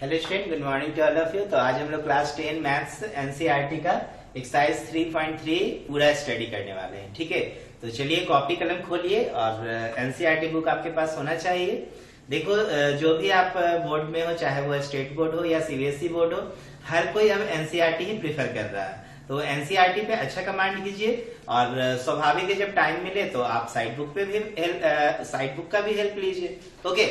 Hello student, good morning to all of you. तो आज हम लोग क्लास 10 मैथ्स एनसीईआरटी का एक्सरसाइज 3.3 पूरा स्टडी करने वाले हैं। ठीक है, तो चलिए कॉपी कलम खोलिए और एनसीईआरटी बुक आपके पास होना चाहिए। देखो, जो भी आप बोर्ड में हो, चाहे वो स्टेट बोर्ड हो या सीबीएसई बोर्ड हो, हर कोई अब एनसीईआरटी ही प्रेफर कर रहा है। तो एनसीईआरटी पे अच्छा कमांड कीजिए और स्वाभाविक है जब टाइम मिले तो आप साइड बुक पे भी साइड बुक का भी हेल्प लीजिए। ओके,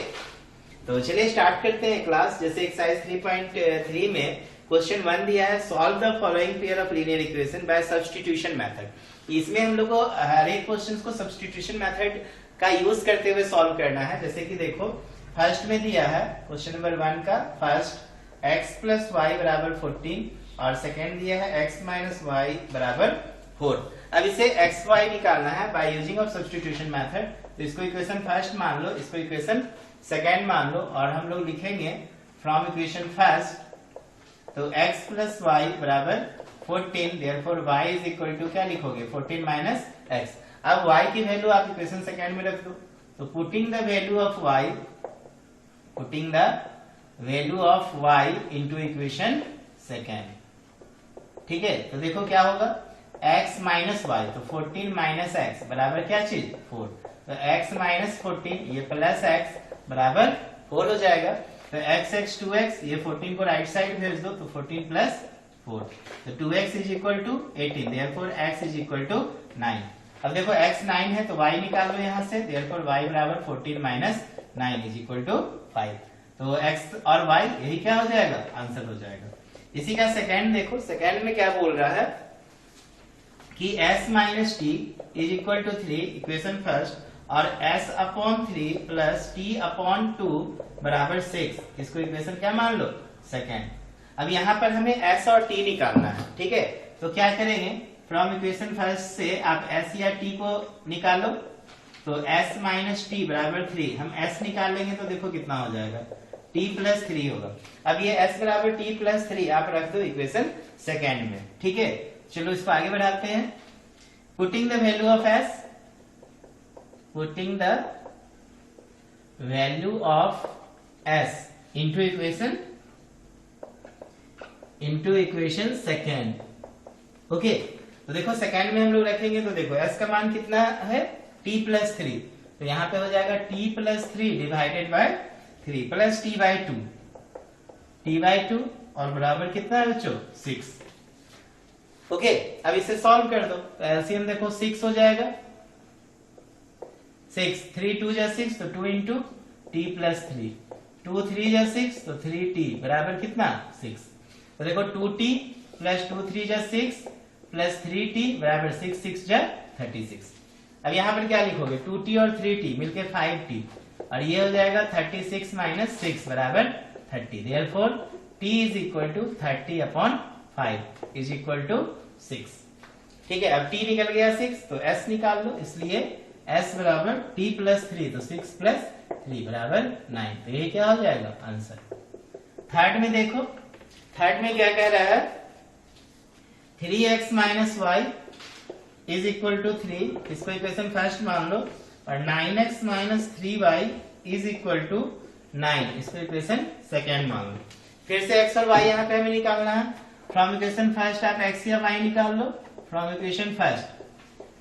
तो चलिए स्टार्ट करते हैं क्लास। जैसे एक्सरसाइज 3.3 में क्वेश्चन 1 दिया है, solve the following pair of linear equation by substitution method. इसमें हम लोग को हर एक क्वेश्चन को सब्स्टिट्यूशन मेथड का यूज करते हुए सॉल्व करना है। जैसे कि देखो, फर्स्ट में दिया है क्वेश्चन नंबर 1 का फर्स्ट x प्लस वाई बराबर 14 और सेकेंड दिया है x माइनस वाई बराबर 4। अब इसे x y निकालना है by using of substitution method. तो इसको इक्वेशन फर्स्ट मान लो, इसको इक्वेशन सेकेंड मान लो और हम लोग लिखेंगे फ्रॉम इक्वेशन फर्स्ट। तो x प्लस वाई बराबर 14, therefore y is equal to क्या लिखोगे 14 माइनस x। अब y की वैल्यू आप इक्वेशन सेकेंड में रख दो। तो putting the value of y into equation second. ठीक है, तो देखो क्या होगा x माइनस वाई, तो 14 माइनस x बराबर क्या चीज 4। तो x माइनस 14 ये प्लस x बराबर 4 हो जाएगा। तो x 2x, ये 14 को राइट साइड भेज दो, तो 14 प्लस 4, तो 2x is equal to 18, therefore x is equal to 9। अब देखो x 9 है तो y निकाल लो यहाँ से, देयरफॉर y बराबर 14 माइनस 9 इज इक्वल टू 5। तो x और y यही क्या हो जाएगा, आंसर हो जाएगा। इसी का सेकेंड देखो, सेकेंड में क्या बोल रहा है कि s minus t is equal to 3, equation first, और s upon 3 plus t upon 2 बराबर 6, इसको इक्वेशन क्या मान लो सेकेंड। अब यहाँ पर हमें s और t निकालना है। ठीक है, तो क्या करेंगे, फ्रॉम इक्वेशन फर्स्ट से आप s या t को निकालो। तो s माइनस टी बराबर 3, हम s निकाल लेंगे तो देखो कितना हो जाएगा t प्लस 3 होगा। अब ये s बराबर t प्लस 3 आप रख दो इक्वेशन सेकेंड में। ठीक है, चलो इसको आगे बढ़ाते हैं। Putting the value of s, putting the value of s into equation second. Okay, तो देखो सेकेंड में हम लोग रखेंगे तो देखो s का मान कितना है t प्लस 3, तो यहाँ पे हो जाएगा t plus 3 divided by 3 plus t by 2 और बराबर कितना है बच्चों 6। ओके, अब इसे सॉल्व कर दो। तो एलसीएम देखो 6 हो जाएगा, 6 3 2 जा 6, तो 2 इंटू टी प्लस 3, 2 3 जा 6, तो 3t बराबर कितना 6। तो देखो 2t प्लस 2 3 जा 6 प्लस 3t बराबर 6 6 जा 36। अब यहाँ पर क्या लिखोगे 2t और 3t मिलके 5t, और ये हो जाएगा 36 माइनस 6 बराबर 30, therefore t is equal to 30 upon 5 is equal to 6। ठीक है, अब t निकल गया 6, तो s निकाल लो, इसलिए s बराबर t प्लस 3, तो 6 प्लस 3 बराबर 9। तो ये क्या हो जाएगा आंसर। थर्ड में देखो, थर्ड में क्या कह रहा है 3x minus y is equal to 3, इसको इक्वेशन फर्स्ट मान लो, और 9x minus 3y is equal to 9, इसको इक्वेशन सेकेंड मान लो। फिर से x और y यहाँ पे हमें निकालना है। फ्रॉम इक्वेशन फर्स्ट आप x या y निकाल लो। From equation first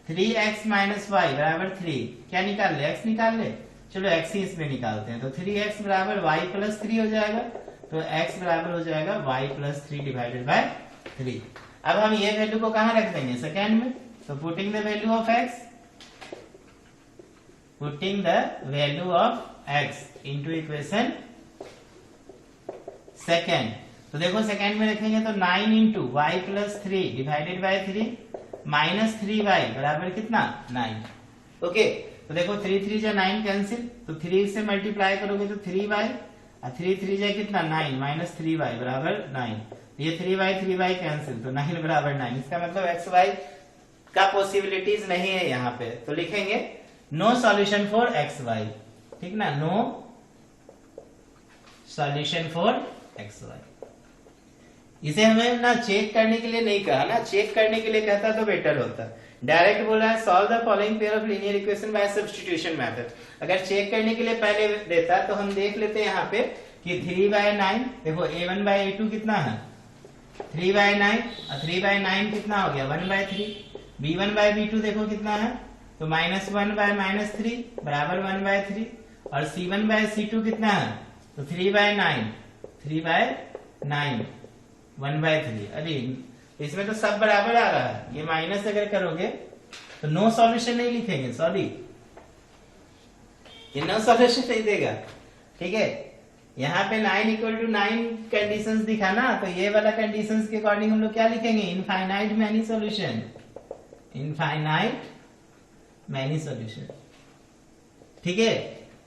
3x minus y बराबर 3, क्या निकाल ले x निकाल ले, चलो x ही इसमें निकालते हैं। तो 3x बराबर y प्लस 3 हो जाएगा, तो x बराबर हो जाएगा y प्लस 3 डिवाइडेड बाय 3। अब हम ये वैल्यू को कहाँ रख देंगे सेकेंड में। तो putting the value of x, putting the value of x into equation second. तो देखो सेकेंड में रखेंगे तो 9 into y plus 3 divided by 3 minus 3y बराबर कितना 9। ओके, तो देखो 3 3 जा 9 कैंसिल, तो 3 से मल्टीप्लाई करोगे तो 3y, और 3 3 जा कितना 9 माइनस 3y बराबर 9, ये 3y कैंसिल, तो 9 बराबर 9। इसका मतलब x y का पॉसिबिलिटीज नहीं है यहाँ पे, तो लिखेंगे no solution for x y. ठीक ना, no solution for x y. इसे हमें ना चेक करने के लिए नहीं कहा ना, चेक करने के लिए कहता तो बेटर होता। डायरेक्ट बोला है solve the following pair of linear equation by substitution method. अगर चेक करने के लिए पहले देता तो हम देख लेते हैं यहाँ पे कि 3/9, देखो a1/a2 कितना है 3/9, और 3/9 कितना हो गया 1/3। b1/b2 देखो कितना है, तो -1/-3 बराबर 1/3, और c1/c2 कितना है, तो 3/9 1/3। अरे इसमें तो सब बराबर आ रहा है, ये माइनस अगर करोगे तो नो सॉल्यूशन नहीं लिखेंगे, सॉरी ये नो सॉल्यूशन नहीं देगा, ठीक है। यहाँ पे 9 = 9 कंडीशंस दिखा ना, तो ये वाला कंडीशंस के अकॉर्डिंग हम लोग क्या लिखेंगे, infinite many solution, infinite many solution, ठीक है।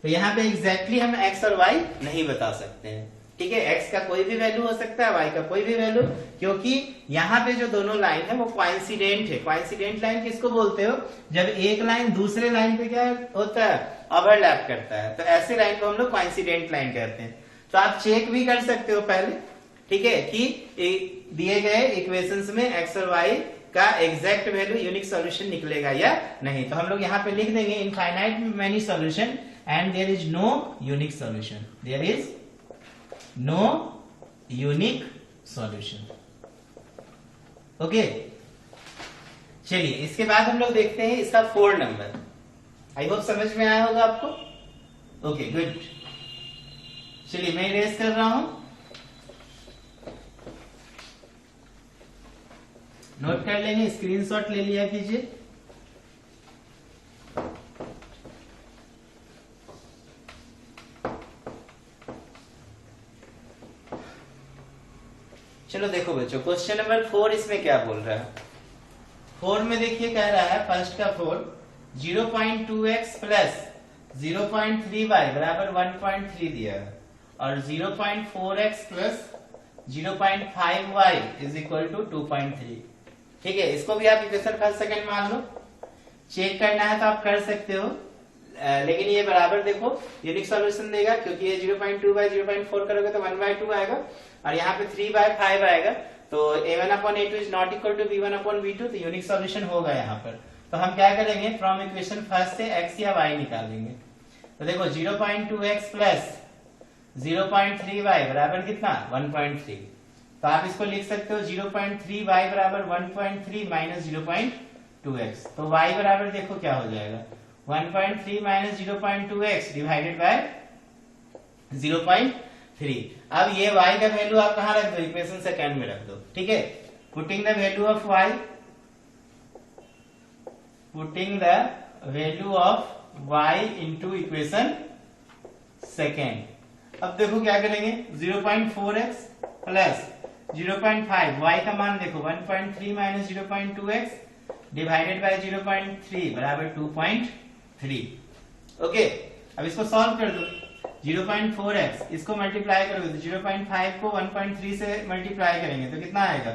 तो यहाँ पे एग्जैक्टली हम x और y नहीं बता सकते हैं, ठीक है। x का कोई भी वैल्यू हो सकता है, y का कोई भी वैल्यू, क्योंकि यहाँ पे जो दोनों लाइन है वो कोइंसिडेंट है। कोइंसिडेंट लाइन किसको बोलते हो, जब एक लाइन दूसरे लाइन पे क्या होता है, ओवरलैप करता है, तो ऐसे लाइन को हम लोग कोइंसिडेंट लाइन कहते हैं। तो आप चेक भी कर सकते हो पहले, ठीक है, कि दिए गए इक्वेशंस में x और y का एग्जैक्ट वैल्यू यूनिक सॉल्यूशन निकलेगा या नहीं। तो हम लोग यहाँ पे लिख देंगे infinite many solution and there is no unique solution, there is no unique solution, okay. चलिए इसके बाद हम लोग देखते हैं इसका 4 नंबर। आई होप समझ में आया होगा आपको, ओके गुड। चलिए मैं इरेज कर रहा हूं, नोट कर लेंगे, स्क्रीनशॉट ले लिया कीजिए। चलो देखो बच्चों, क्वेश्चन नंबर 4 इसमें क्या बोल रहा है। 4 में देखिए कह रहा है, फर्स्ट का 4, 0.2x प्लस 0.3y बराबर 1.3 दिया है, और 0.4x plus 0.5y is equal to 2.3, ठीक है। इसको भी आप इक्वेशन फर्स्ट सेकंड मान लो, चेक करना है तो आप कर सकते हो, लेकिन ये बराबर देखो यूनिक सॉल्यूशन देगा, क्योंकि ये 0.2/0.4 करोगे तो 1/2 आएगा, और यहाँ पे 3/5 आएगा, तो a1/a2 is not equal to b1/b2, तो यूनिक सॉल्यूशन होगा यहाँ पर। तो हम क्या करेंगे, फ्रॉम इक्वेशन फर्स्ट से x या y निकालेंगे। तो देखो 0.2x प्लस 0.3y बराबर कितना 1.3, तो आप इसको लिख सकते हो 0.3y बराबर 1.3 माइनस 0.2x, तो y बराबर देखो क्या हो जाएगा 1.3 माइनस 0.2x डिवाइडेड बाय 0.3। अब ये y का वैल्यू आप कहां रख दो, इक्वेशन सेकंड में रख दो, ठीक है। Putting the value of y, putting the value of y into equation second. अब देखो क्या करेंगे, 0.4x प्लस 0.5, y का मान देखो 1.3 माइनस 0.2x डिवाइडेड बाय 0.3 बराबर 2.3, ओके। अब इसको सॉल्व कर दो, 0.4x इसको मल्टीप्लाई करोगे तो 0.5 को 1.3 से मल्टीप्लाई करेंगे तो कितना आएगा,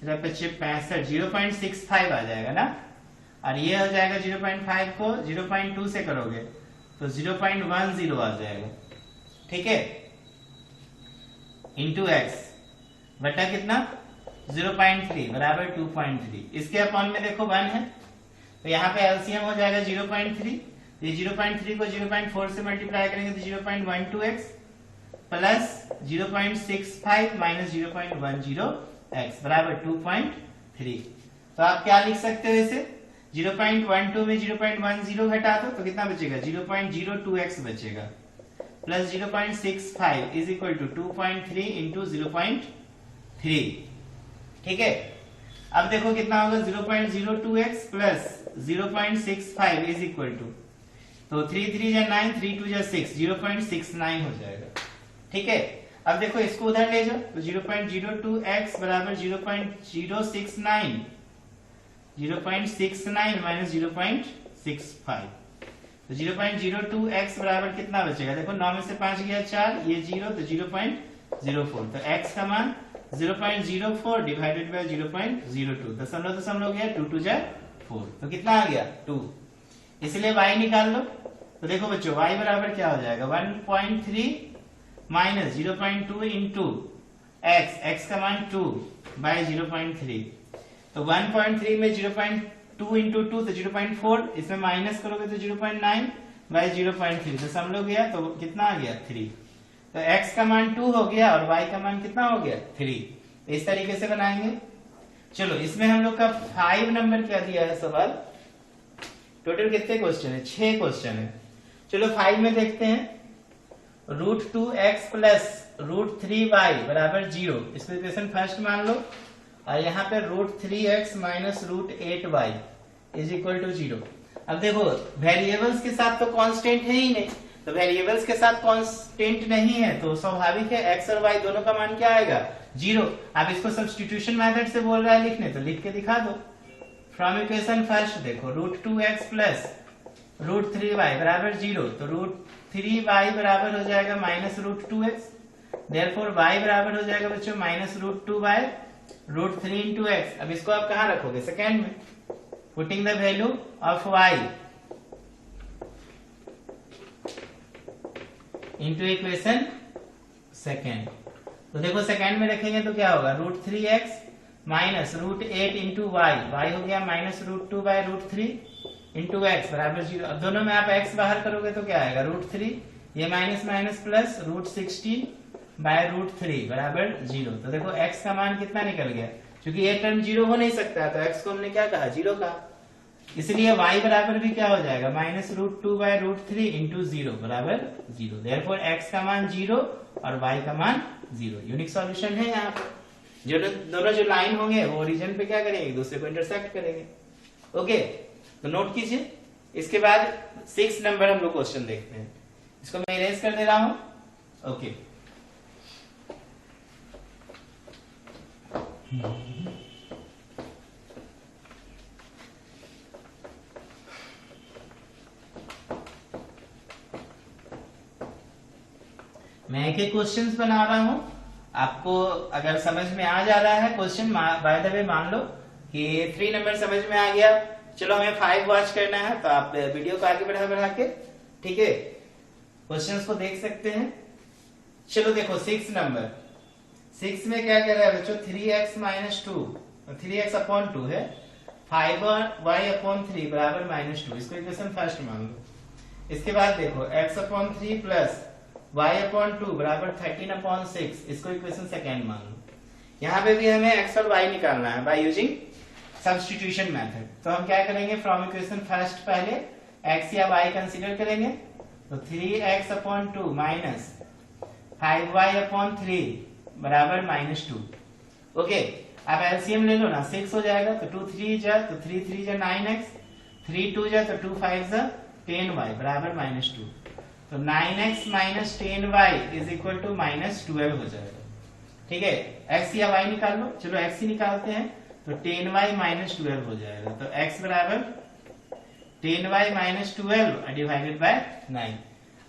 65, 0.65 आ जाएगा ना, और ये हो जाएगा 0.5 को 0.2 से करोगे तो 0.10 आ जाएगा, ठीक है, इंटू x बटा कितना 0.3 बराबर 2.3। इसके अपॉन में देखो 1 है, तो यहाँ पे एलसीएम हो जाएगा 0.3, ये 0.3 को 0.4 से मल्टीप्लाई करेंगे तो 0.12x प्लस 0.65 माइनस 0.10x बराबर 2.3। तो आप क्या लिख सकते हो इसे, 0.12 में 0.10 घटा दो तो कितना बचेगा 0.02x बचेगा, plus 0.65 is equal to 2.3 into 0.3, ठीक है। अब देखो कितना होगा 0.02x plus 0.65 is equal to, तो 3 3 जा 9, 3 2 जा 6, 0.69 हो जाएगा, ठीक है। अब देखो इसको उधर ले जाओ तो 0.02x बराबर 0.069, 0.69 माइनस 0.65, तो 0.02x बराबर कितना बचेगा, देखो 9 में से 5 गया 4, ये 0 तो 0.04, तो x का मान 0.04 डिवाइडेड बाय 0.02, दशमलव गया 2 2 जा 4, तो कितना आ गया 2। इसलिए y निकाल लो, तो देखो बच्चों y बराबर क्या हो जाएगा 1.3 माइनस 0.2 इंटू x का मान 2 बाय 0.3, तो 1.3 में 0.2 इंटू 2 तो 0.4, इसमें माइनस करोगे तो 0.9, बाई 0.3, तो सम लोग गया तो कितना आ गया 3। तो x का मान 2 हो गया और y का मान कितना हो गया 3। इस तरीके से बनाएंगे। चलो इसमें हम लोग का 5 नंबर क्या दिया है सवाल, टोटल कितने क्वेश्चन है, 6 क्वेश्चन है। चलो 5 में देखते हैं, √2x प्लस √3y बराबर 0, इसको इक्वेशन फर्स्ट मान लो। और यहाँ पे √3x minus √8y is equal to 0। अब देखो वेरिएबल्स के साथ तो कांस्टेंट है ही नहीं, तो वेरिएबल्स के साथ कांस्टेंट नहीं है तो स्वाभाविक है x और y दोनों का मान क्या आएगा 0। आप इसको सब्स्टिट्यूशन मेथड से बोल रहा है लिखने, तो लिख के दिखा दो। फ्रॉम इक्वेशन फर्स्ट देखो, √2x प्लस √3y बराबर 0, तो √3y बराबर हो जाएगा माइनस √2x, देयरफॉर y बराबर हो जाएगा बच्चों माइनस √2y √3 इंटू x। अब इसको आप कहाँ रखोगे, सेकेंड में, putting the value of y into equation second. तो देखो सेकेंड में रखेंगे तो क्या होगा, √3x minus √8 into Y, Y हो गया माइनस √2 बाय √3 इंटू x बराबर 0। अब दोनों में आप x बाहर करोगे तो क्या आएगा √3, ये माइनस माइनस प्लस √16 बाय √3 बराबर 0। तो देखो x का मान कितना निकल गया, क्योंकि ये टर्म 0 हो नहीं सकता, तो x को हमने क्या कहा 0 कहा, इसलिए y बराबर भी क्या हो जाएगा माइनस √2 बाय √3 इंटू 0 बराबर 0। देयरफॉर x का मान 0 और y का मान 0। यूनिक सॉल्यूशन है यहाँ पे। जो दोनों जो लाइन होंगे वो ओरिजिन पे क्या करेंगे, एक दूसरे को इंटरसेक्ट करेंगे। ओके, तो नोट कीजिए। इसके बाद 6 नंबर हम लोग क्वेश्चन देखते हैं, इसको मैं इरेज कर दे रहा हूं। ओके, मैं एक एक क्वेश्चंस बना रहा हूं, आपको अगर समझ में आ जा रहा है क्वेश्चन, बाय द वे मान लो कि 3 नंबर समझ में आ गया, चलो हमें 5 वॉच करना है, तो आप वीडियो को आगे बढ़ा के ठीक है क्वेश्चंस को देख सकते हैं। चलो देखो 6 नंबर, 6 में क्या कह रहा है बच्चों, 3x माइनस 2, 3x अपॉन 2 है, 5y अपॉन 3 बराबर -2, इसको इक्वेशन फर्स्ट मान लो। इसके बाद देखो x upon 3 plus y upon 2 बराबर 13 अपॉन 6, इसको इक्वेशन सेकेंड मान लो। यहाँ पे भी हमें x और y निकालना है बाय यूजिंग सब्स्टिट्यूशन मेथड। तो हम क्या करेंगे, फ्रॉम इक्वेशन फर्स्ट पहले x या y कंसीडर करेंगे, तो 3x upon 2 minus 5y upon 3 बराबर -2। ओके, अब एलसीएम ले लो ना, 6 हो जाएगा तो 2 3 जा, तो 3 3 जा 9x, 3 2 जा तो 2 5 जा 10y बराबर -2। तो 9x minus 10y is equal to -12 हो जाएगा। ठीक है, x या y निकाल लो, चलो x ही निकालते हैं, तो 10y -12 हो जाएगा। तो x बराबर 10y -12 डिवाइडेड बाय 9।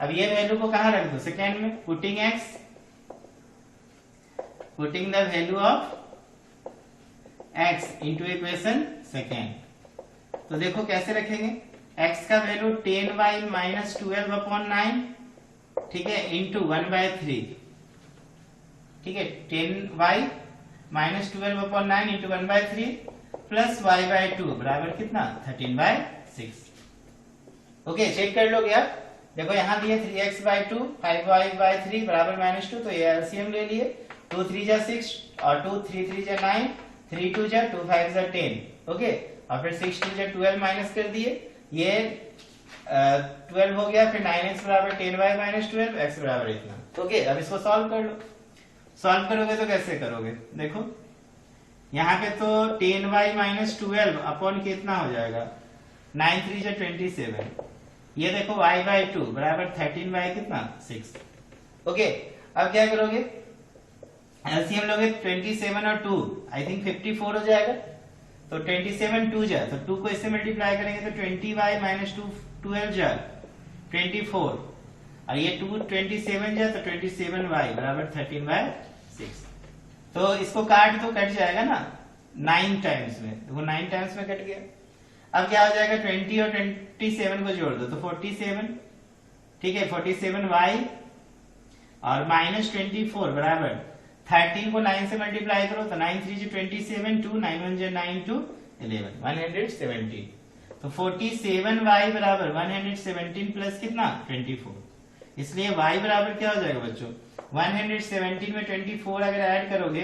अब ये वैल्यू को कहाँ रख दो, सेकेंड में, putting the value of x into equation second. तो देखो कैसे रखेंगे, x का वैल्यू 10y -12 अपॉन 9, ठीक है, इंटू 1/3, ठीक है, 10y -12 upon 9 into 1/3 plus y/2 बराबर कितना 13/6। ओके, चेक कर लो क्या, देखो यहाँ दिए 3x/2 5y/3 बराबर -2, तो ये एलसीएम ले लिए, 2 3 जा 6 और 2 3 3 जा 9, 3 2 जा 2 5 जा 10। ओके, और फिर 6 2 जा 12 माइनस कर दिए, ये 12 हो गया, फिर 9x बराबर 10y -12, x बराबर इतना। ओके, अब इसको सॉल्व कर लो। सॉल्व करोगे तो कैसे करोगे, देखो यहाँ पे तो 10y -12 अपॉन कितना हो जाएगा 9 3 जा 27, ये देखो y/2 बराबर 13y कितना 6। ओके, अब क्या करोगे, एलसीएम लोगे 27 और 2 आई थिंक 54 हो जाएगा, तो 27 2 जा, तो 2 को इससे मल्टीप्लाई करेंगे तो 20y -2 12 जा 24, और ये 2 27 जा तो 27y बराबर 13/6। तो इसको काट तो कट जाएगा ना 9 टाइम्स में, देखो 9 टाइम्स में कट गया। अब क्या हो जाएगा, 20 और 27 को जोड़ दो तो 47, ठीक है, 47y और -24 बराबर 13 को 9 से मल्टीप्लाई करो तो 9 3 27, 2 9 1 9 2 11 117। तो 47y बराबर 117 प्लस कितना 24, इसलिए y बराबर क्या हो जाएगा बच्चों 117 में 24 अगर ऐड करोगे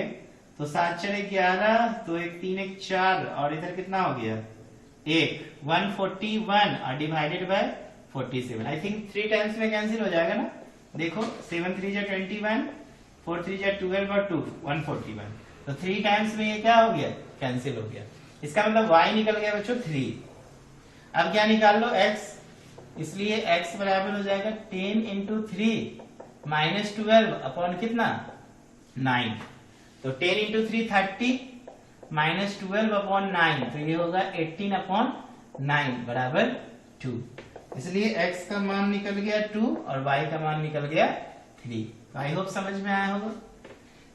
तो 7 चले 11, तो 1 3 1 4 और इधर कितना हो गया 141 और divided by 47। I think 3 times में कैंसिल हो जाएगा ना, देखो 7 3 जा 21, 4 3 जा 12 और 2 141, तो 3 टाइम्स में ये क्या हो गया कैंसिल हो गया। इसका मतलब y निकल गया बच्चों 3। अब क्या निकाल लो x, इसलिए x बराबर हो जाएगा 10 इंटू 3 माइनस 12 अपॉन कितना 9, तो 10 इंटू 3 30 माइनस 12 अपॉन 9, तो ये होगा 18 अपॉन 9 बराबर 2। इसलिए x का मान निकल गया 2 और y का मान निकल गया 3। आई होप समझ में आया होगा।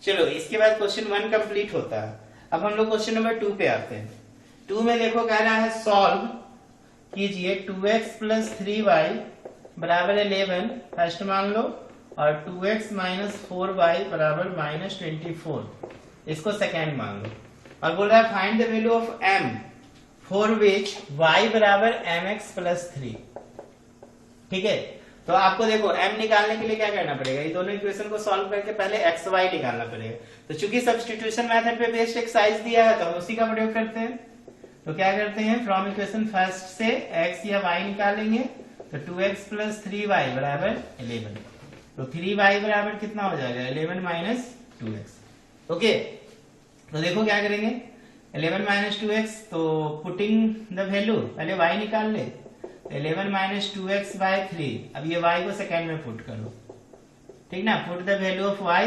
चलो इसके बाद क्वेश्चन 1 कंप्लीट होता है। अब हम लोग क्वेश्चन नंबर 2 पे आते हैं। 2 में देखो कह रहा है सॉल्व कीजिए 2x प्लस 3y बराबर 11 फर्स्ट मान लो, और 2x माइनस 4y बराबर माइनस 24 इसको सेकेंड मान लो, और बोल रहा है find the value of m for which y बराबर mx प्लस 3। ठीक है, तो आपको देखो m निकालने के लिए क्या करना पड़ेगा, ये दोनों इक्वेशन को सॉल्व करके पहले x y निकालना पड़ेगा। तो चूंकि सब्स्टिट्यूशन मेथड पे बेस्ड एक्सरसाइज दिया है तो हम उसी का प्रयोग करते हैं। तो क्या करते हैं, फ्रॉम इक्वेशन फर्स्ट से x या y निकालेंगे, तो 2x प्लस 3y बराबर 11, तो 3y बराबर कितना हो जाएगा 11 माइनस 2x। ओके, तो देखो क्या करेंगे 11 माइनस 2x, तो पुटिंग द वैल्यू पहले y निकाल ले, 11 माइनस 2x बाय 3, अब ये y को सेकेंड में पुट करो, ठीक ना, put the value of y,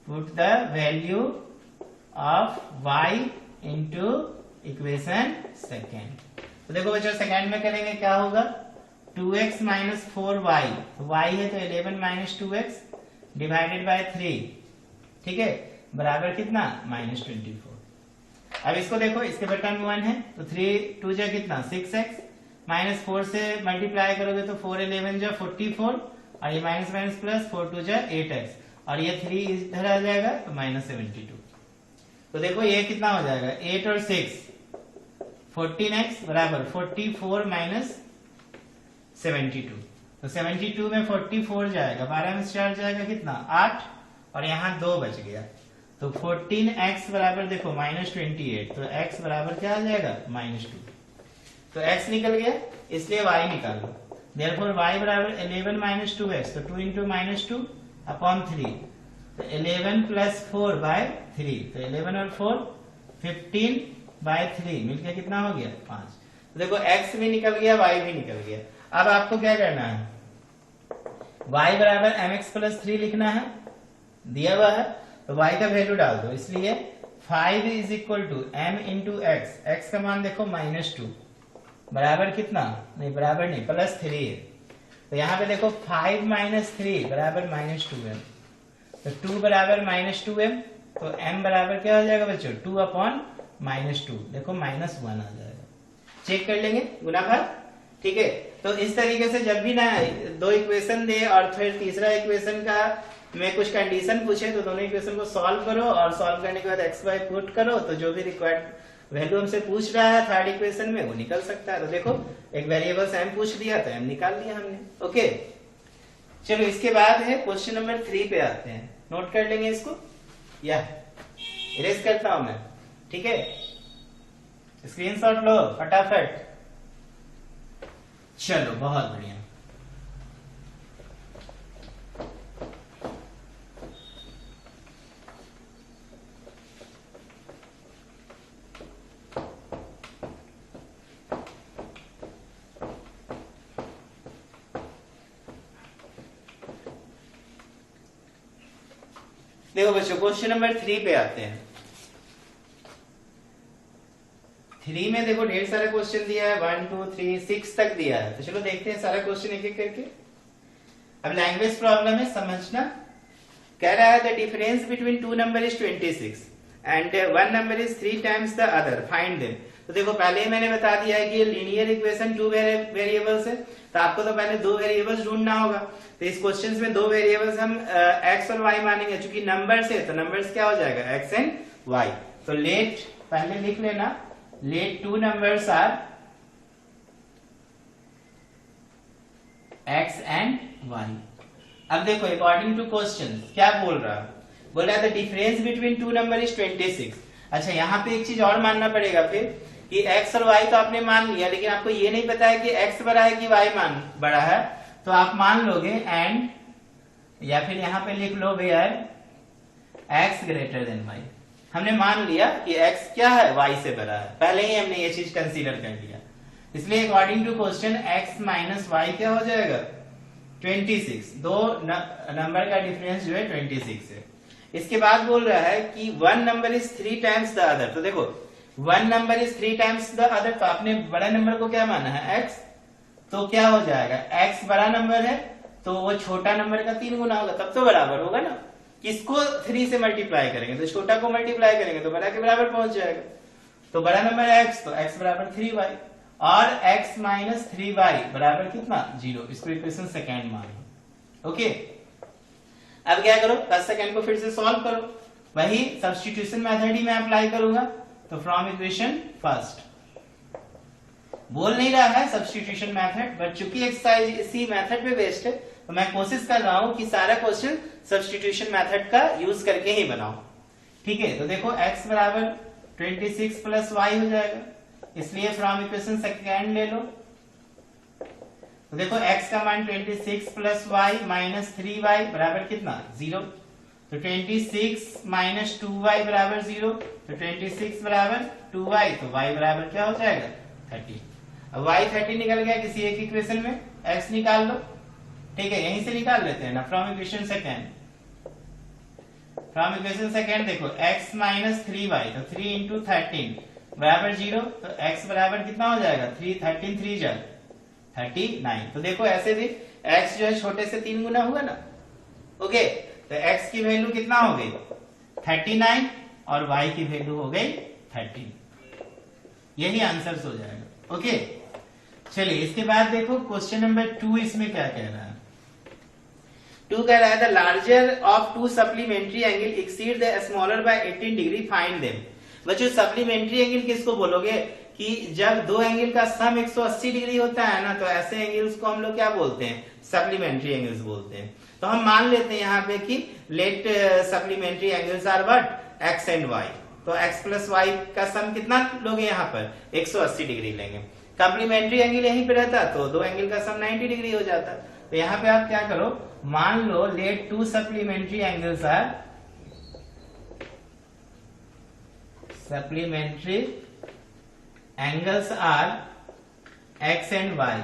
put the value of y into equation second. तो देखो बच्चों सेकेंड में करेंगे क्या होगा 2x माइनस 4y, तो y है तो 11 माइनस 2x डिवाइडेड बाय 3, ठीक है, बराबर कितना माइनस 24। अब इसको देखो इसके बटन 1 है तो 3 2 जा कितना 6x, माइनस 4 से मल्टीप्लाई करोगे तो 4 11 जा 44, और ये माइनस माइनस प्लस 4 2 जा 8x, और ये 3 इधर आ जाएगा तो माइनस 72। तो देखो ये कितना हो जाएगा 8 और 6 14x बराबर 44 माइनस 72, तो 72 में 44 जाएगा, 12 में 4 जाएगा कितना 8, और यहाँ 2 बच गया, तो 14x बराबर देखो माइनस 28, तो x बराबर क्या आ जाएगा माइनस 2, तो x निकल गया, इसलिए y निकाल लो। देयरफॉर y बराबर 11 माइनस 2x, तो 2 इंटू माइनस 2 अपॉन 3, तो 11 प्लस 4 बाय 3, तो 11 और 4 15 बाय 3 मिलकर कितना हो गया 5। तो देखो x भी निकल गया y भी निकल गया। अब आपको क्या करना है y बराबर mx प्लस 3 लिखना है, दिया हुआ है, तो y का वैल्यू डाल दो, इसलिए 5 is equal to m into x, x का मान देखो माइनस 2 बराबर कितना, नहीं बराबर नहीं प्लस 3 है, तो यहाँ पे देखो 5 माइनस 3 बराबर माइनस 2m, तो 2 बराबर माइनस 2m, तो m बराबर क्या हो जाएगा बच्चों 2 अपॉन माइनस 2, देखो माइनस 1 आ जाएगा, चेक कर लेंगे गुणाभाग। ठीक है, तो इस तरीके से जब भी ना दो इक्वेशन दे और फिर तीसरा इक्वेशन का में कुछ कंडीशन पूछे तो दोनों इक्वेशन को सॉल्व करो, और सॉल्व करने के बाद एक्स वाई पुट करो, तो जो भी रिक्वायर्ड वैल्यू हमसे पूछ रहा है थर्ड इक्वेशन में वो निकल सकता है। तो देखो एक वेरिएबल एम पूछ दिया तो एम निकाल लिया हमने। ओके, चलो इसके बाद है क्वेश्चन नंबर 3 पे आते हैं, नोट कर लेंगे इसको या इरेज करता हूं मैं, ठीक है, स्क्रीनशॉट लो फटाफट। चलो बहुत बढ़िया, देखो बच्चों क्वेश्चन नंबर 3 पे आते हैं। 3 में देखो ढेर सारा क्वेश्चन दिया है, 1 2 3 6 तक दिया है, तो चलो देखते हैं सारा क्वेश्चन एक एक करके। अब लैंग्वेज प्रॉब्लम है, समझना। कह रहा है the difference between two number is 26 and one number is 3 times the other, find them. तो देखो पहले ही मैंने बता दिया है कि ये लीनियर इक्वेशन 2 वेरिएबल्स है, तो आपको तो पहले 2 वेरिएबल्स ढूंढना होगा। तो इस क्वेश्चन में 2 वेरिएबल्स हम x और y मानेंगे, चूंकि नंबर्स है तो नंबर्स क्या हो जाएगा x एंड y। तो लेट पहले लिख लेना, let 2 numbers are x and y. अब देखो अकॉर्डिंग टू क्वेश्चन क्या बोल रहा है, बोल रहा है the difference between two number is 26। अच्छा यहाँ पे एक चीज और मानना पड़ेगा फिर कि x और y तो आपने मान लिया, लेकिन आपको ये नहीं पता है कि x बड़ा है कि y मान बड़ा है, तो आप मान लोगे एंड, या फिर यहाँ पे लिख लो where x greater than y। हमने मान लिया कि x क्या है, y से बड़ा है, पहले ही हमने ये चीज कंसीडर कर लिया, इसलिए according to question x minus y क्या हो जाएगा 26। दो नंबर का डिफरेंस जो है 26 है। इसके बाद बोल रहा है कि one number is 3 times the other. तो देखो one number is 3 times the other, तो आपने बड़ा नंबर को क्या माना है x, तो क्या हो जाएगा x बड़ा नंबर है तो वो छोटा नंबर का 3 गुना होगा, तब तो बराबर होगा ना। किसको 3 से मल्टीप्लाई करेंगे तो छोटा को मल्टीप्लाई करेंगे तो बड़ा के बराबर पहुंच जाएगा। तो बड़ा नंबर है x, तो x बराबर 3y और x माइनस 3y बराबर कितना 0। इसको इक्वेशन सेकेंड मान लो। ओके, अब क्या करो, फर्स्ट सेकेंड को फिर से सॉल्व करो, वही सब्स्टिट्यूशन मेथड ही मैं अप्लाई करूंगा। तो फ्रॉम इक्वेशन फर्स्ट, बोल नहीं रहा है सब्स्टिट्यूशन मेथड, बट चूंकि एक्सरसाइज इसी मेथड पे बेस्ड है तो मैं कोशिश कर रहा हूं कि सारा क्वेश्चन सब्स्टिट्यूशन मेथड का यूज करके ही बनाओ। ठीक है, तो देखो x बराबर 26 प्लस y हो जाएगा, इसलिए फ्रॉम इक्वेशन सेकेंड ले लो। तो देखो x का मान 26 प्लस y माइनस 3y बराबर कितना 0। तो 26 माइनस 2y बराबर 0, तो 26 बराबर 2y, तो y बराबर क्या हो जाएगा 30। अब y 30 निकल गया किसी एक इक्वेशन में, x निकाल लो। ठीक है, यहीं से निकाल लेते हैं ना from equation second. From equation second देखो x माइनस 3y, तो 3 इंटू 13 बराबर 0, तो x बराबर कितना हो जाएगा 3, 13 3 जा 39। तो देखो ऐसे भी x जो है छोटे से 3 गुना हुआ ना। ओके, तो x की वैल्यू कितना हो गई 39 और y की वैल्यू हो गई 13। यही आंसर हो जाएगा। ओके, चलिए इसके बाद देखो क्वेश्चन नंबर 2, इसमें क्या कह रहा है। 2 कह रहा है the larger of to supplementary angle exceed the smaller by 18 degree, find them. बच्चों सप्लीमेंट्री एंगल किसको बोलोगे कि जब दो एंगल का सम 180 डिग्री होता है ना, तो ऐसे एंगल्स को हम लोग क्या बोलते हैं सप्लीमेंट्री एंगल्स बोलते हैं। तो हम मान लेते हैं यहाँ पे कि let supplementary angles are what x and y। तो x प्लस y का सम कितना लोगे यहाँ पर 180 डिग्री लेंगे। कॉम्प्लीमेंट्री एंगल यहीं पे रहता तो दो एंगल का सम 90 डिग्री हो जाता। तो यहाँ पे आप क्या करो, मान लो let two supplementary angles are supplementary angles are x and y,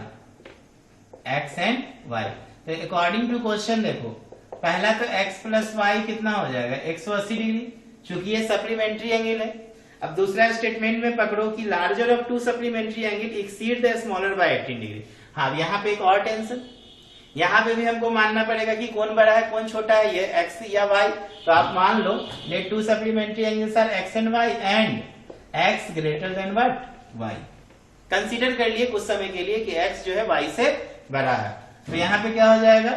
x and y। तो अकॉर्डिंग टू क्वेश्चन देखो पहला तो x प्लस वाई कितना हो जाएगा 180 डिग्री, चूंकि ये सप्लीमेंट्री एंगल है। अब दूसरा स्टेटमेंट में पकड़ो कि larger of to supplementary angle exceed the smaller by 18 degree. हाँ, यहाँ पे एक और टेंशन, यहाँ पे भी हमको मानना पड़ेगा कि कौन बड़ा है कौन छोटा है, ये x या y। तो आप मान लो let two supplementary angles are x and y and x greater than what y। Consider कर लिए कुछ समय के लिए कि x जो है y से बड़ा है। तो यहाँ पे क्या हो जाएगा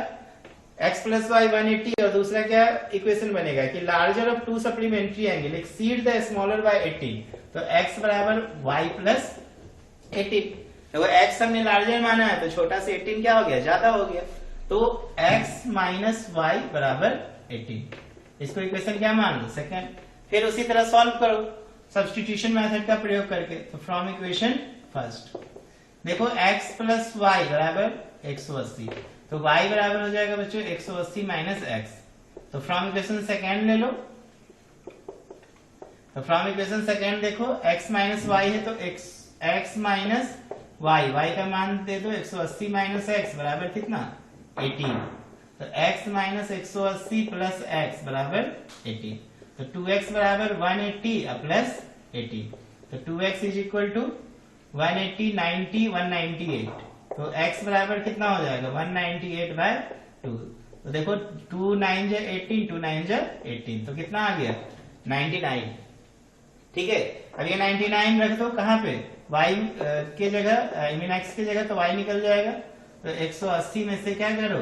x प्लस वाई 180, और दूसरा क्या इक्वेशन बनेगा कि larger of to supplementary angle exceed the smaller by 18। तो x बराबर y प्लस 18। तो x हमने लार्जर माना है तो छोटा से 18 क्या हो गया ज्यादा हो गया, तो x माइनस वाई बराबर 18। इसको इक्वेशन क्या मान लो सेकेंड। फिर उसी तरह सॉल्व करो सब्स्टिट्यूशन मेथड का प्रयोग करके। तो फ्रॉम इक्वेशन फर्स्ट देखो x प्लस वाई बराबर 180, तो y बराबर हो जाएगा बच्चों 180 माइनस x। तो फ्रॉम इक्वेशन सेकेंड ले लो। तो फ्रॉम इक्वेशन सेकेंड देखो x माइनस वाई है तो x माइनस y, y का मान दे दो 180 माइनस x बराबर कितना 18। तो x माइनस 180 प्लस x बराबर 18। तो 2x बराबर 180 प्लस 18। तो 2x इज इक्वल टू 180 90 198। तो x बराबर कितना हो जाएगा 198 बाय 2। तो देखो 2 9 जा 18, 2 9 जा 18, तो कितना आ गया 99। ठीक है, अब ये 99 रख दो कहाँ पे y के जगह, आई मीन x की जगह, तो y निकल जाएगा। तो 180 में से क्या करो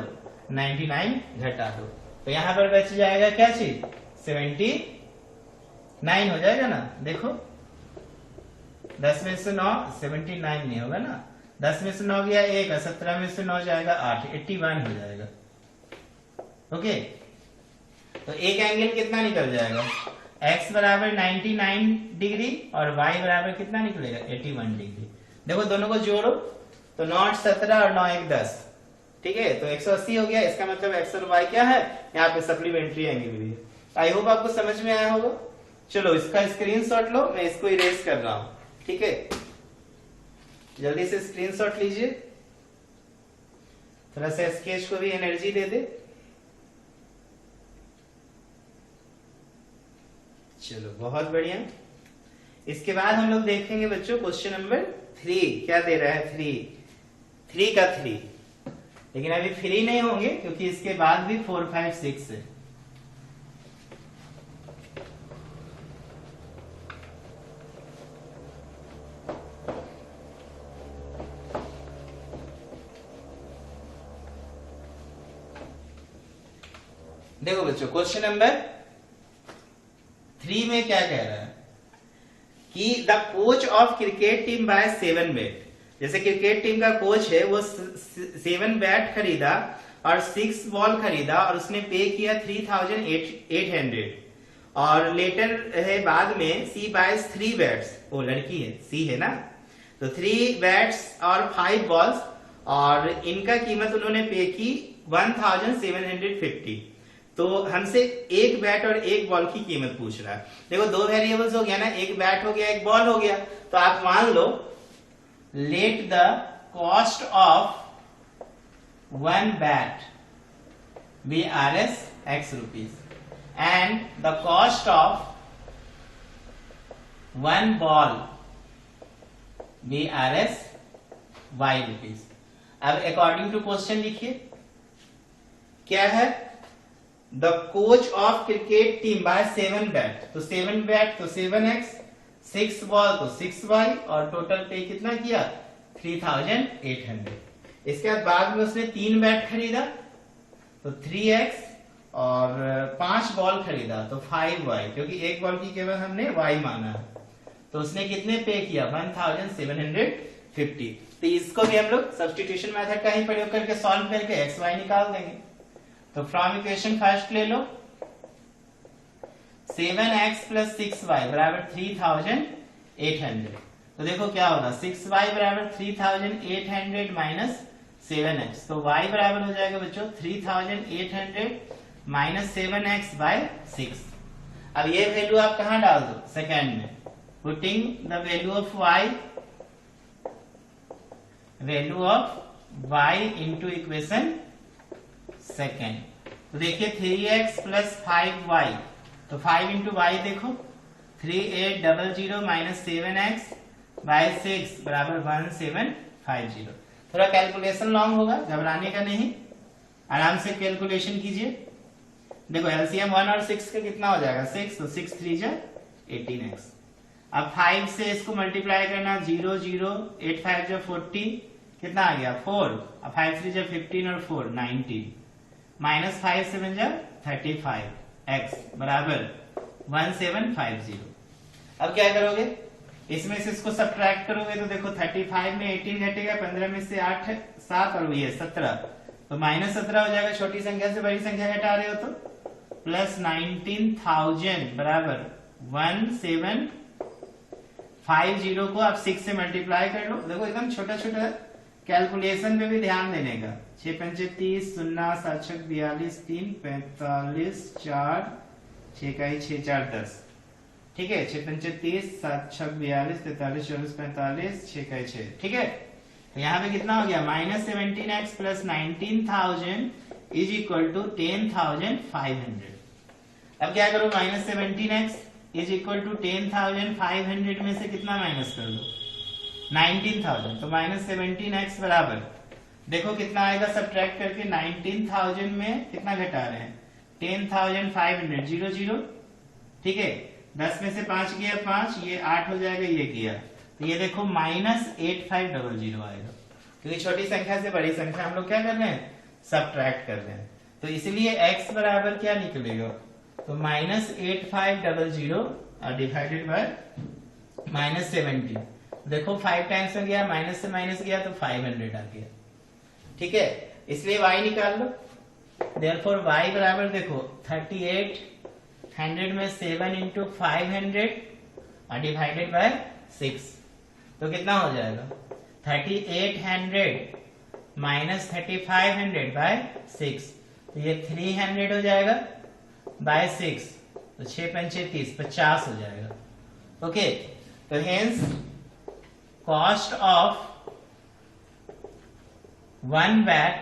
99 घटा दो, तो यहाँ पर बच जाएगा क्या चीज 79 हो जाएगा ना। देखो 10 में से 9 79 नहीं होगा ना, 10 में से 9 गया 1, और 17 में से 9 जाएगा 8, 81 हो जाएगा। ओके, तो एक एंगल कितना निकल जाएगा, x बराबर 99 डिग्री और y बराबर कितना निकलेगा 81 डिग्री। देखो दोनों को जोड़ो तो 9 17 और 9 1 10, ठीक है, तो 180 हो गया। इसका मतलब x और y क्या है, यहाँ पे सप्लीमेंट्री एंगल भी है। आई होप आपको समझ में आया होगा। चलो इसका स्क्रीनशॉट लो, मैं इसको इरेज कर रहा हूं, ठीक है, जल्दी से स्क्रीनशॉट लीजिए, थोड़ा सा स्केच को भी एनर्जी दे दे। चलो बहुत बढ़िया। इसके बाद हम लोग देखेंगे बच्चों क्वेश्चन नंबर 3 क्या दे रहा है, 3 का 3, लेकिन अभी फ्री नहीं होंगे क्योंकि इसके बाद भी 4 5 6 है। देखो बच्चों क्वेश्चन नंबर 3 में क्या कह रहा है कि the coach of cricket team buy 7 bat. जैसे क्रिकेट टीम का कोच है वो 7 बैट खरीदा और 6 बॉल खरीदा और उसने पे किया 3800, और लेटर है बाद में सी बायस 3 बैट्स, वो लड़की है सी है ना, तो 3 बैट्स और 5 बॉल्स, और इनका कीमत उन्होंने पे की 1750। तो हमसे एक बैट और एक बॉल की कीमत पूछ रहा है। देखो दो वेरिएबल्स हो गया ना, एक बैट हो गया एक बॉल हो गया, तो आप मान लो let the cost of 1 bat be RS X rupees and the cost of 1 ball be RS Y rupees. अब अकॉर्डिंग टू क्वेश्चन लिखिए क्या है, the coach of cricket team buy 7 bat, तो 7 बैट तो 7x, 6 बॉल तो 6y, और total पे कितना किया 3800। इसके बाद में उसने 3 बैट खरीदा तो 3x, और 5 बॉल खरीदा तो 5y, क्योंकि एक बॉल की कीमत हमने y माना है, तो उसने कितने पे किया 1750। तो इसको भी हम लोग सब्स्टिट्यूशन मेथड का ही प्रयोग करके सॉल्व करके x y निकाल देंगे। तो फ्रॉम इक्वेशन फर्स्ट ले लो, 7x प्लस 6y बराबर 3800। तो देखो क्या होगा, 6y बराबर 3800 माइनस 7x, तो y बराबर हो जाएगा बच्चों 3800 माइनस 7x बाय 6। अब ये वैल्यू आप कहां डाल दो, सेकेंड में, putting the value of y into equation second. तो देखिए 3x प्लस 5y, तो 5 इंटू वाई देखो 3800 माइनस 7x बाय 6 बराबर 1750। थोड़ा कैलकुलेशन लॉन्ग होगा, घबराने का नहीं, आराम से कैलकुलेशन कीजिए। देखो एलसीएम 1 और 6 का कितना हो जाएगा 6, तो 6 3 जा 18x। अब 5 से इसको मल्टीप्लाई करना, 0 0 8 5 जा 40, कितना आ गया 4, अब 5 3 जा 15 और 4 19, माइनस 5 7 जा 35x बराबर 1750। अब क्या करोगे, इसमें से इसको सब्ट्रैक्ट करोगे तो देखो 35 में 18 घटेगा, 15 में से 8 7 और ये 17, तो माइनस 17 हो जाएगा। छोटी संख्या से बड़ी संख्या घटा रहे हो तो प्लस 19,000 बराबर 1750 को आप 6 से मल्टीप्लाई कर लो। देखो एकदम छोटा छोटा कैलकुलेशन पे भी ध्यान देने का, 6 पंचे 30, 0 7 6 42, 3 45 4 6 का 6 4 10, ठीक है, 6 पंचे 30, 7 6 42, 43 24 45, 6 का 6, ठीक है। तो यहाँ पे कितना हो गया minus 17x plus 19,000 is equal to 10,500। अब क्या करो, minus 17x is equal to 10,500 में से कितना माइनस कर दो 19,000, तो माइनस 17x बराबर देखो कितना आएगा, सब्ट्रैक्ट करके 19,000 में कितना घटा रहे हैं 10,500, 0 0, ठीक है, 10 में से 5 गया 5, ये 8 हो जाएगा, ये किया, तो ये देखो माइनस 8500 आएगा, क्योंकि छोटी संख्या से बड़ी संख्या हम लोग क्या कर रहे हैं सब्ट्रैक्ट कर रहे हैं। तो इसलिए x बराबर क्या निकलेगा, तो माइनस 8500 डिवाइडेड बाय माइनस 17, देखो 5 टाइम्स में गया, माइनस से माइनस गया तो 500 आ गया। ठीक है, इसलिए y निकाल लो। देयरफॉर y बराबर देखो 3800 में 7 इंटू 500 और डिवाइडेड बाय 6, तो कितना हो जाएगा 3800 माइनस 3500 बाय 6, तो ये 300 हो जाएगा बाय 6, तो 6 पंचे 30, 50 हो जाएगा। ओके, तो हेंस कॉस्ट ऑफ 1 वैट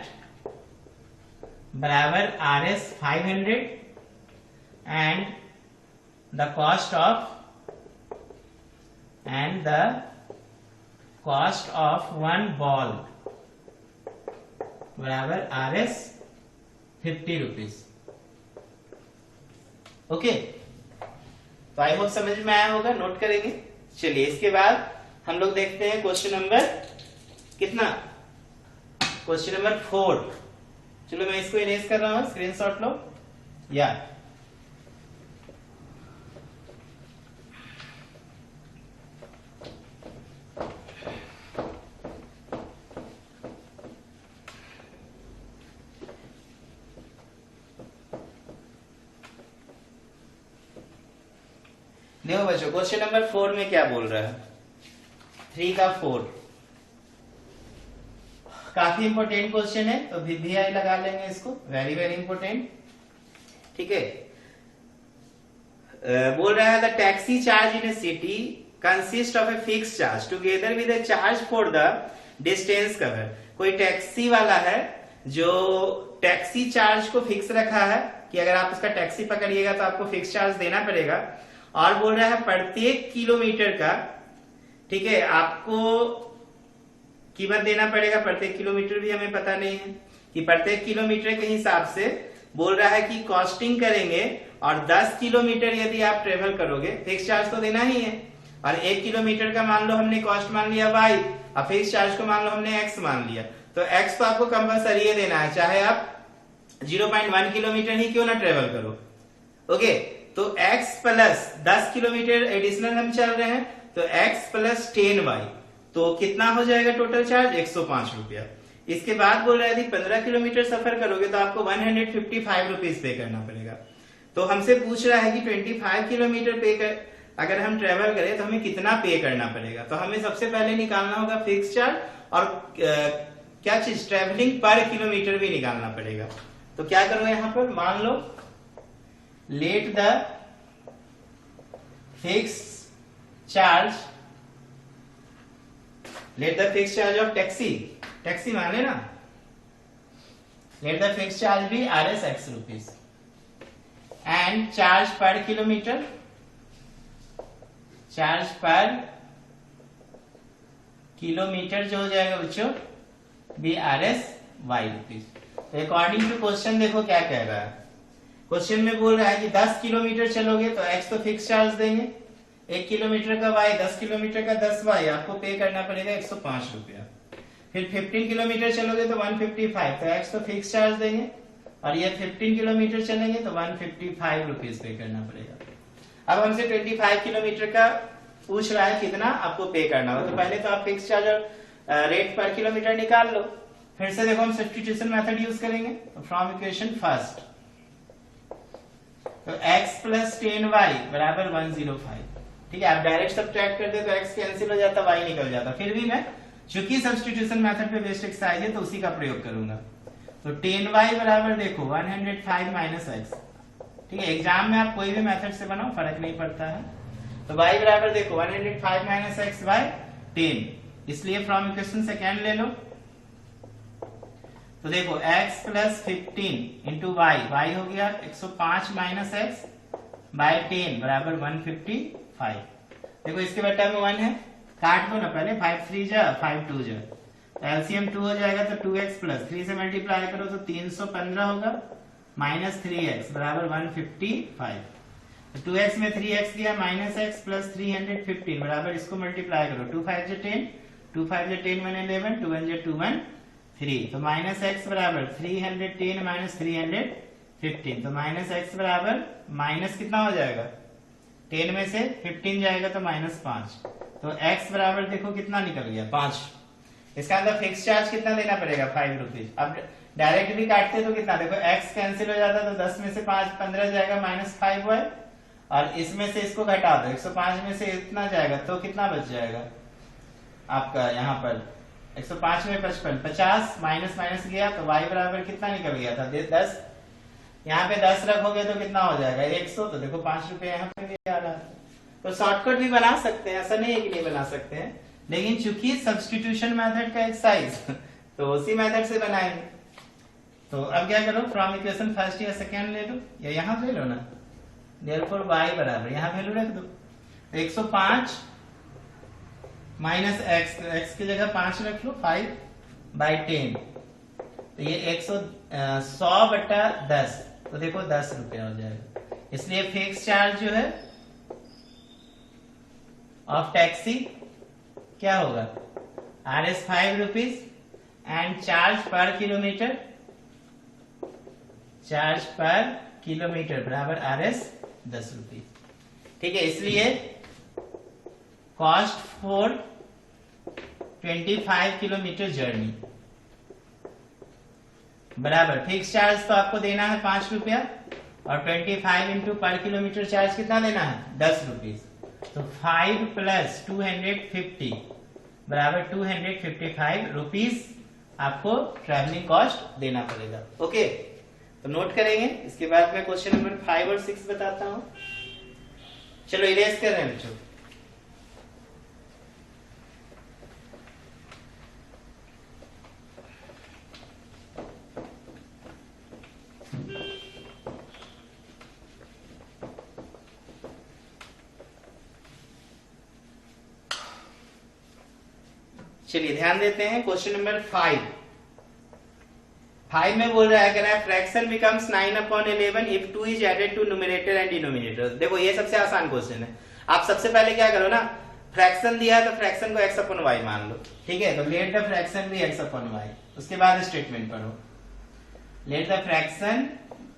बराबर RS 500 and the cost of 1 ball बराबर RS 50 रुपीज। ओके, तो आई होप समझ में आया होगा, नोट करेंगे। चलिए इसके बाद हम लोग देखते हैं क्वेश्चन नंबर कितना, क्वेश्चन नंबर 4। चलो मैं इसको इरेज कर रहा हूं, स्क्रीनशॉट लो। या देखो बच्चों, क्वेश्चन नंबर 4 में क्या बोल रहा है, 3 का 4 काफी इंपॉर्टेंट क्वेश्चन है, तो VI लगा लेंगे इसको, वेरी वेरी इंपॉर्टेंट। ठीक है, बोल रहा है the taxi charge in A city consist of a fix charge together with A charge for the distance cover. कोई टैक्सी वाला है जो टैक्सी चार्ज को फिक्स रखा है कि अगर आप उसका टैक्सी पकड़िएगा तो आपको फिक्स चार्ज देना पड़ेगा, और बोल रहा है प्रत्येक किलोमीटर का, ठीक है, आपको कीमत देना पड़ेगा। प्रत्येक किलोमीटर भी हमें पता नहीं है कि प्रत्येक किलोमीटर के हिसाब से बोल रहा है कि कॉस्टिंग करेंगे, और 10 किलोमीटर यदि आप ट्रेवल करोगे, फिक्स चार्ज तो देना ही है, और 1 किलोमीटर का मान लो हमने कॉस्ट मान लिया y, और फिक्स चार्ज को मान लो हमने x मान लिया, तो x तो आपको कंपलसरी देना है, चाहे आप 0.1 किलोमीटर ही क्यों ना ट्रेवल करो। ओके, तो x प्लस 10 किलोमीटर एडिशनल हम चल रहे हैं, तो x प्लस 10y, तो कितना हो जाएगा टोटल चार्ज 105 रुपया। इसके बाद बोल रहा है यदि 15 किलोमीटर सफर करोगे तो आपको 155 रुपीज पे करना पड़ेगा। तो हमसे पूछ रहा है कि 25 किलोमीटर अगर हम ट्रेवल करें तो हमें कितना पे करना पड़ेगा। तो हमें सबसे पहले निकालना होगा फिक्स चार्ज, और क्या चीज, ट्रेवलिंग पर किलोमीटर भी निकालना पड़ेगा। तो क्या करो यहां पर, मान लो let the fix charge of taxi मान लेना, लेट द फिक्स चार्ज भी RS X rupees and charge per kilometre जो हो जाएगा बच्चों भी RS Y रुपीज। तो अकॉर्डिंग टू क्वेश्चन देखो क्या कह रहा है, क्वेश्चन में बोल रहा है कि 10 किलोमीटर चलोगे तो X तो फिक्स चार्ज देंगे, 1 किलोमीटर का Y, 10 किलोमीटर का 10Y, आपको पे करना पड़ेगा 105 रुपया। फिर 15 किलोमीटर चलोगे तो 155, तो X तो फिक्स चार्ज देंगे, और ये 15 किलोमीटर चलेंगे तो 155 रुपीज पे करना पड़ेगा। अब हमसे 25 किलोमीटर का पूछ रहा है कितना आपको पे करना होगा, तो पहले तो आप फिक्स चार्ज और रेट पर किलोमीटर निकाल लो। फिर से देखो हम सब्स्टिट्यूशन मेथड यूज करेंगे, तो फ्रॉम इक्वेशन फर्स्ट, तो x प्लस 10y बराबर 105। ठीक है, आप डायरेक्ट सब्ट्रैक्ट कर दे तो x कैंसिल हो जाता, y निकल जाता। फिर भी मैं चूंकि सब्स्टिट्यूशन मेथड पे बेस्ड एक्सरसाइज है तो उसी का प्रयोग करूंगा। तो 10y बराबर देखो 105 माइनस x। ठीक है, एग्जाम में आप कोई भी मेथड से बनाओ फर्क नहीं पड़ता है। तो y बराबर देखो 105 माइनस x बाय 10, इसलिए फ्रॉम इक्वेशन सेकेंड ले लो। तो देखो x प्लस 15 इंटू y हो गया 105 माइनस x बाय 10 बराबर 155। देखो इसके बेटा में 1 है, काट दो ना पहले, 5 3 जा 5 2 जा, एलसीएम 2 हो जाएगा, तो 2x प्लस 3 से मल्टीप्लाई करो तो 315 होगा, माइनस 3x बराबर 155। तो 2x में 3x गया, माइनस x प्लस 315 बराबर, इसको मल्टीप्लाई करो, 2 5 जा 10, 2 5 जा 10 1 11, 2 1 जा 2 1 3, तो माइनस x बराबर 310 माइनस 315, तो माइनस x बराबर माइनस कितना हो जाएगा 10 में से 15 जाएगा तो -5, तो x बराबर देखो कितना निकल गया 5। इसका मतलब फिक्स चार्ज कितना देना पड़ेगा 5 रुपीज। अब डायरेक्ट भी काटते तो कितना, देखो x कैंसिल हो जाता तो 10 में से 5 15 जाएगा -5y, और इसमें से इसको घटा दो 105 में से इतना जाएगा तो कितना बच जाएगा आपका यहाँ पर 105 में 55, 50 माइनस माइनस गया तो y बराबर कितना निकल गया था 10। यहाँ पे 10 रखोगे तो कितना हो जाएगा 100, तो देखो 5 रुपए यहाँ पे भी आ रहा है। तो शॉर्टकट भी बना सकते हैं, ऐसा नहीं है कि नहीं बना सकते हैं, लेकिन चूंकि सब्स्टिट्यूशन मेथड का एक्सरसाइज तो उसी मेथड से बनाएंगे। तो अब क्या करो, फ्रॉम इक्वेशन फर्स्ट या सेकेंड ले लो या यहाँ ले लो ना, देयरफॉर y बराबर यहाँ वैल्यू रख दो 105 माइनस एक्स, तो x की जगह 5 रख लो 5/10, तो ये 100/10, तो देखो 10 रुपया हो जाएगा। इसलिए फिक्स चार्ज जो है ऑफ टैक्सी क्या होगा RS 5 rupees and charge per kilometre, charge per kilometre बराबर RS 10 रुपीज। ठीक है, इसलिए कॉस्ट फॉर 25 किलोमीटर जर्नी बराबर फिक्स चार्ज तो आपको देना है 5 रुपया, और 25 इंटू पर किलोमीटर चार्ज कितना देना है 10 रुपीज, तो 5 + 250 बराबर 255 रुपीज आपको ट्रैवलिंग कॉस्ट देना पड़ेगा। ओके, तो नोट करेंगे। इसके बाद मैं क्वेश्चन नंबर 5 और 6 बताता हूं। चलो इरेज कर रहे हैं बच्चों। चलिए ध्यान देते हैं क्वेश्चन नंबर 5 में बोल रहा है, कहना है fraction becomes 9/11 if 2 is added to numerator and denominator. देखो ये सबसे आसान क्वेश्चन है। आप सबसे पहले क्या करो ना, फ्रैक्शन दिया है तो फ्रैक्शन को x/y मान लो। ठीक है, तो let the fraction B x/y, उसके बाद स्टेटमेंट पढ़ो, let the fraction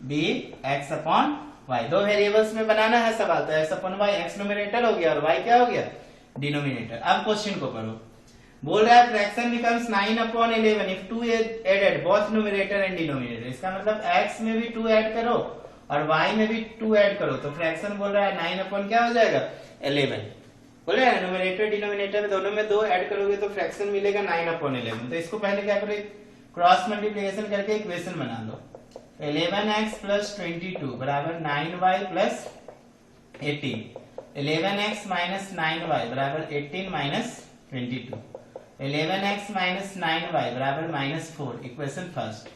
B x/y। दो वेरिएबल्स में बनाना है सवाल, तो x/y x न्यूमरेटर हो गया और y क्या हो गया डिनोमिनेटर। अब क्वेश्चन को पढ़ो, बोल रहा है fraction becomes 9/11 if 2 added both numerator and denominator. इसका मतलब x में भी 2 ऐड करो और y में भी 2 ऐड करो, तो फ्रैक्शन बोल रहा है 9 क्या हो जाएगा 11। बोल रहा है न्यूमरेटर डिनोमिनेटर में दोनों में 2 ऐड करोगे तो फ्रैक्शन मिलेगा 9/11। तो इसको पहले क्या करो, क्रॉस मल्टीप्लिकेशन करके इक्वेशन बना लो। 11x + 22 बराबर 9y + 18, 11x - 9y बराबर 18 - 22, 11x - 9y बराबर -4, इक्वेशन फर्स्ट।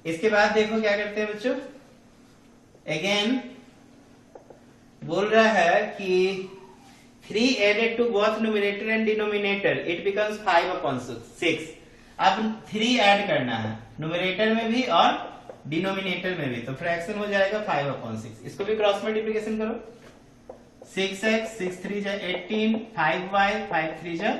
इसके बाद देखो क्या करते हैं बच्चों, अगेन बोल रहा है कि 3 added to both numerator and denominator it becomes 5/6। अब 3 ऐड करना है न्यूमरेटर में भी और डिनोमिनेटर में भी, तो फ्रैक्शन हो जाएगा 5/6। इसको भी क्रॉस मल्टीप्लिकेशन करो, 6x 6 3 जा 18, 5y 5 3 जा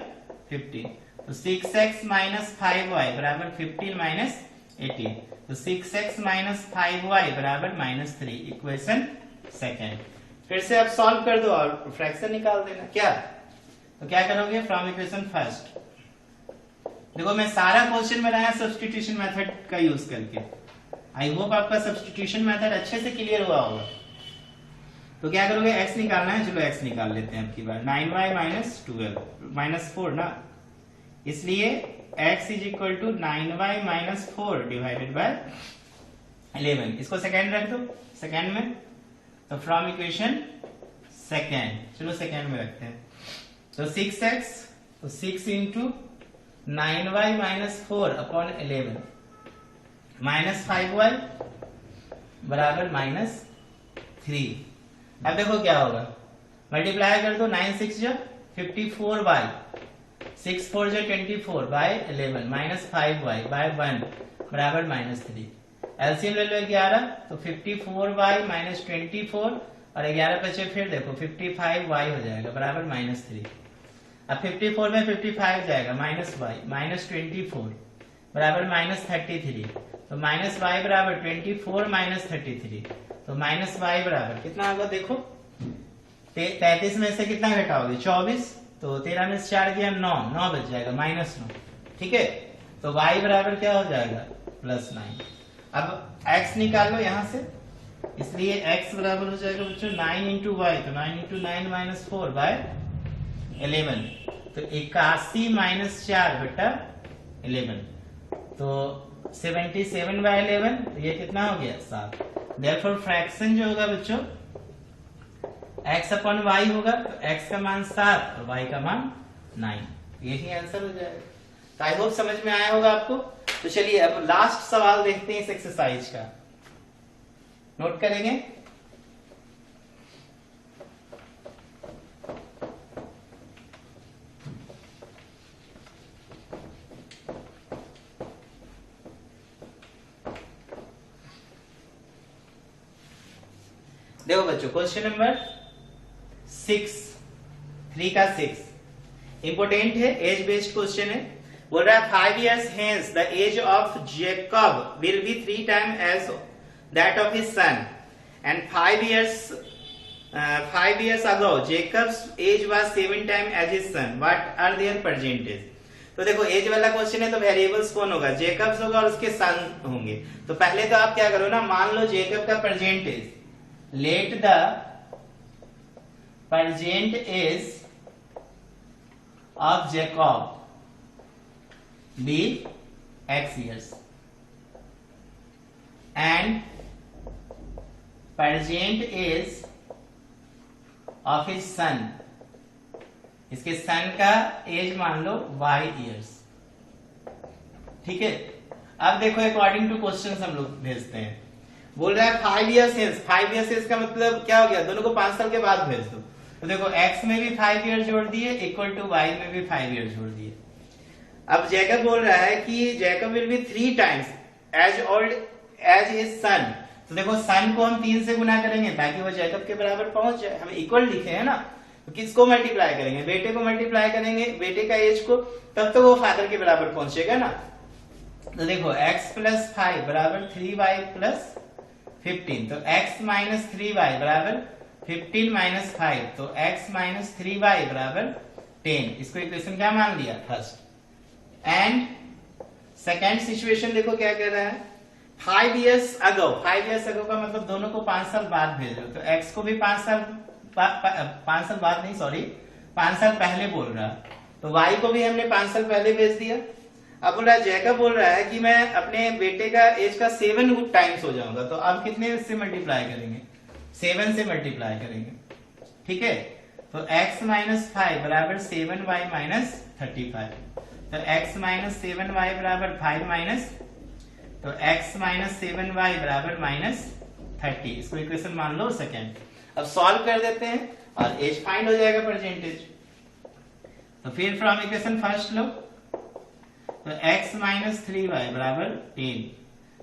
15, तो 6x - 5y बराबर 15 - 18, तो 6x - 5y बराबर -3, इक्वेशन सेकेंड। फिर से आप सॉल्व कर दो और फ्रैक्शन निकाल देना। क्या, तो क्या करोगे, फ्रॉम इक्वेशन फर्स्ट। देखो मैं सारा क्वेश्चन बनाया सब्स्टिट्यूशन मेथड का यूज करके। आई होप आपका सब्स्टिट्यूशन मेथड अच्छे से क्लियर हुआ होगा। तो क्या करोगे, x निकालना है, चलो x निकाल लेते हैं अब की बार। 9y - 12 -4 ना, इसलिए x = 9y - 4 / 11। इसको सेकेंड रख दो, सेकेंड में, तो फ्रॉम इक्वेशन सेकेंड, चलो सेकेंड में रखते हैं। तो 6x, तो 6 × 9y - 4/11 -5y बराबर -3। अब देखो क्या होगा, मल्टीप्लाई कर दो, 9 6 जा 54y, 6 4 जा 24/11 -5y / 1 बराबर -3। एलसीएम ले लो 11, तो 54y - 24 और 11 बचे, फिर देखो 55y हो जाएगा बराबर -3। अब 54 में 55 जाएगा, -y - 24 बराबर -33, तो -y बराबर 24 - 33, तो -y बराबर कितना होगा देखो 33 में से कितना घटाओगे 24, तो 13 में से 4 गया 9, 9 बच जाएगा -9। ठीक है, तो y बराबर क्या हो जाएगा +9। अब x निकाल लो यहां से, इसलिए x बराबर हो जाएगा बच्चों 9 इंटू वाई, तो 9 इंटू 9 -4 बाय 11, तो 81 - 4 बटा 11, तो 77 बाय 11, तो ये कितना हो गया 7। देयरफॉर फ्रैक्शन जो होगा बच्चों x अपॉन y होगा, तो x का मान 7 और y का मान 9, यही आंसर हो जाएगा। तो आई होप समझ में आया होगा आपको। तो चलिए अब लास्ट सवाल देखते हैं इस एक्सरसाइज का, नोट करेंगे। देखो बच्चों क्वेश्चन नंबर 6, 3 का 6 इंपोर्टेंट है, एज बेस्ड क्वेश्चन है। बोल रहा है 5 years hence the age of Jacob will be 3 times as that of his son, and 5 years ago Jacob's age was 7 times as his son. What are their present age? तो देखो as वाला question है, तो variables कौन होगा, Jacob's होगा और उसके सन होंगे। तो पहले तो आप क्या करो ना, मान लो जेकब का present age, let the present age of Jacob be x years and present age of his son, इसके सन का एज मान लो y years। ठीक है, अब देखो अकॉर्डिंग टू क्वेश्चन हम लोग भेजते हैं। बोल रहा है 5 years hence, 5 years hence का मतलब क्या हो गया, दोनों को 5 साल के बाद भेज दो। तो देखो x में भी 5 ईयर जोड़ दिए इक्वल टू y में भी 5 ईयर जोड़ दिए। अब जैकब बोल रहा है कि Jacob will be 3 times as old as his son. तो देखो सन को हम 3 से गुना करेंगे ताकि वो जैकब के बराबर पहुंच जाए, हम इक्वल लिखे है ना। तो किसको मल्टीप्लाई करेंगे, बेटे को मल्टीप्लाई करेंगे, बेटे का एज को, तब तो वो फादर के बराबर पहुंचेगा ना। तो देखो x + 5 बराबर 3y + 15, तो x - 3y बराबर 15 - 5, तो x - 3y बराबर 10। इसको इक्वेशन क्या मान लिया, फर्स्ट। एंड सेकेंड सिचुएशन देखो क्या कह रहा है, 5 years ago, 5 years ago का मतलब दोनों को 5 साल बाद भेज दो। तो x को भी 5 साल बाद नहीं, सॉरी 5 साल पहले बोल रहा, तो y को भी हमने 5 साल पहले भेज दिया। अब बोल रहा है जैकब बोल रहा है कि मैं अपने बेटे का एज का 7 टाइम्स हो जाऊंगा, तो अब कितने से मल्टीप्लाई करेंगे, 7 से मल्टीप्लाई करेंगे। ठीक है, तो x - 5 बराबर 7y - 35, तो x - 7y बराबर 5 माइनस, तो x - 7y बराबर -30। इसको इक्वेशन मान लो सेकेंड। अब सॉल्व कर देते हैं और एज फाइंड हो जाएगा परसेंटेज। तो फिर फ्रॉम इक्वेशन फर्स्ट लो, तो x - 3y बराबर 10,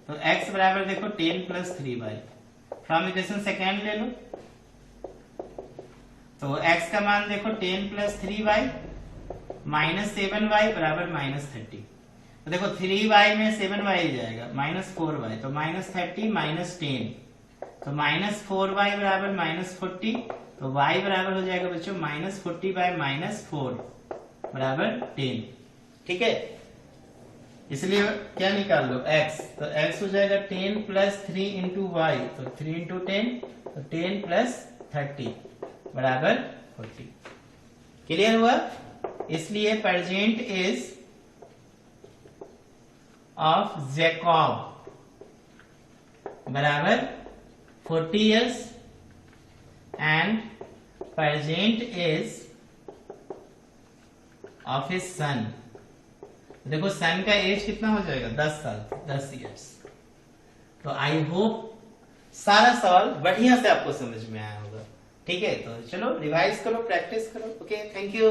तो x बराबर देखो 10 + 3y। फ्रॉम इक्वेशन सेकेंड ले लो, तो x का मान देखो 10 + 3y -7y बराबर -30। तो देखो 3y में 7y जाएगा -4y, तो -30 - 10, तो -4y बराबर -40, तो y बराबर हो जाएगा बच्चों -40/-4 बराबर 10। ठीक है, इसलिए क्या निकाल लो x, तो x हो जाएगा 10 + 3 × y, तो 3 × 10, तो 10 + 30 बराबर 40। क्लियर हुआ। इसलिए प्रेजेंट एज ऑफ जैकब बराबर 40 years and present age of his son, देखो सन का एज कितना हो जाएगा 10 साल, 10 years। तो आई होप सारा सवाल बढ़िया से आपको समझ में आया होगा। ठीक है, तो चलो रिवाइज करो, प्रैक्टिस करो। Okay, thank you.